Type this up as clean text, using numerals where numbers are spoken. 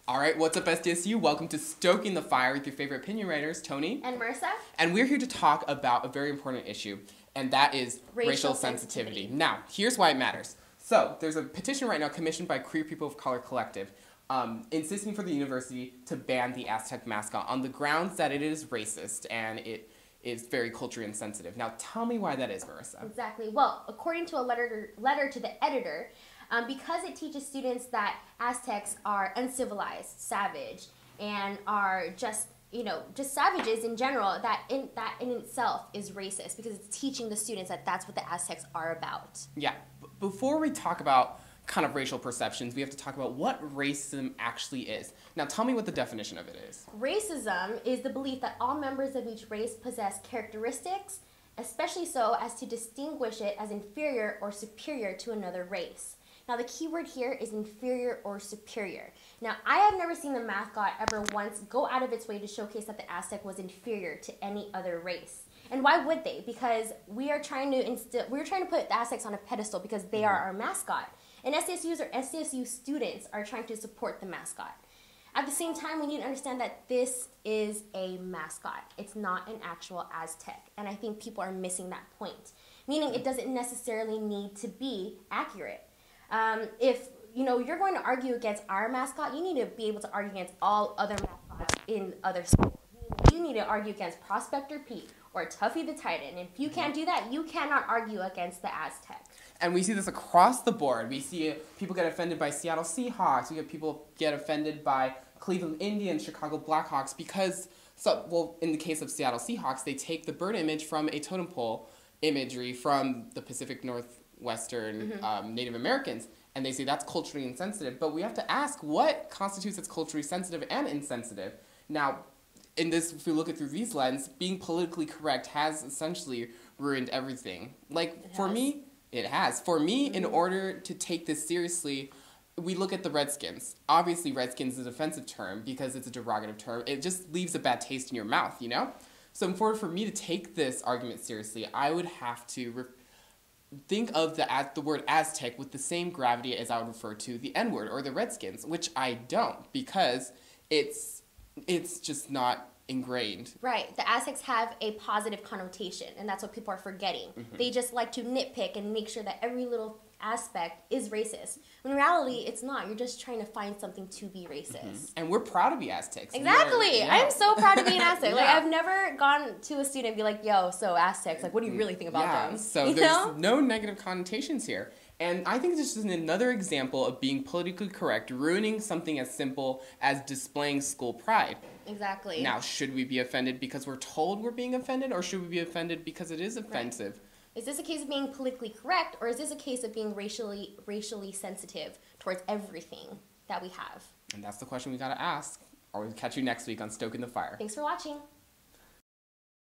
All right, what's up, SDSU? Welcome to Stoking the Fire with your favorite opinion writers, Tony. And Marissa. And we're here to talk about a very important issue, and that is racial sensitivity. Now, here's why it matters. So, there's a petition right now commissioned by Queer People of Color Collective insisting for the university to ban the Aztec mascot on the grounds that it is racist and it is very culturally insensitive. Now, tell me why that is, Marissa. Exactly. Well, according to a letter to the editor, because it teaches students that Aztecs are uncivilized, savage, and are just savages in general, that in itself is racist because it's teaching the students that that's what the Aztecs are about. Yeah. Before we talk about kind of racial perceptions, we have to talk about what racism actually is. Now, tell me what the definition of it is. Racism is the belief that all members of each race possess characteristics, especially so as to distinguish it as inferior or superior to another race. Now, the key word here is inferior or superior. Now, I have never seen the mascot ever once go out of its way to showcase that the Aztec was inferior to any other race. And why would they? Because we're trying to put the Aztecs on a pedestal because they are our mascot. And SDSUs or SDSU students are trying to support the mascot. At the same time, we need to understand that this is a mascot. It's not an actual Aztec. And I think people are missing that point. Meaning it doesn't necessarily need to be accurate. If you're going to argue against our mascot, you need to be able to argue against all other mascots in other schools. You need to argue against Prospector Pete or Tuffy the Titan. If you can't do that, you cannot argue against the Aztec. And we see this across the board. We see people get offended by Seattle Seahawks. We get people get offended by Cleveland Indians, Chicago Blackhawks, because, in the case of Seattle Seahawks, they take the bird image from a totem pole imagery from the Pacific Northwestern Native Americans, and they say that's culturally insensitive. But we have to ask, what constitutes as culturally sensitive and insensitive? Now, in this, if we look at through these lens, being politically correct has essentially ruined everything. For me, it has. For me, in order to take this seriously, we look at the Redskins. Obviously, Redskins is an offensive term because it's a derogative term. It just leaves a bad taste in your mouth, you know? So in order for me to take this argument seriously, I would have to think of the word Aztec with the same gravity as I would refer to the N-word or the Redskins, which I don't because it's just not ingrained. Right. The Aztecs have a positive connotation, and that's what people are forgetting. They just like to nitpick and make sure that every little aspect is racist. When in reality, it's not. You're just trying to find something to be racist. And we're proud to be Aztecs. Exactly. I'm so proud to be an Aztec. I've never gone to a student and be like, yo, so Aztecs, what do you really think about them? So there's no negative connotations here. And I think this is another example of being politically correct, ruining something as simple as displaying school pride. Exactly. Now, should we be offended because we're told we're being offended, or should we be offended because it is offensive? Right. Is this a case of being politically correct, or is this a case of being racially sensitive towards everything that we have? And that's the question we gotta ask. Or we'll catch you next week on Stoking the Fire. Thanks for watching.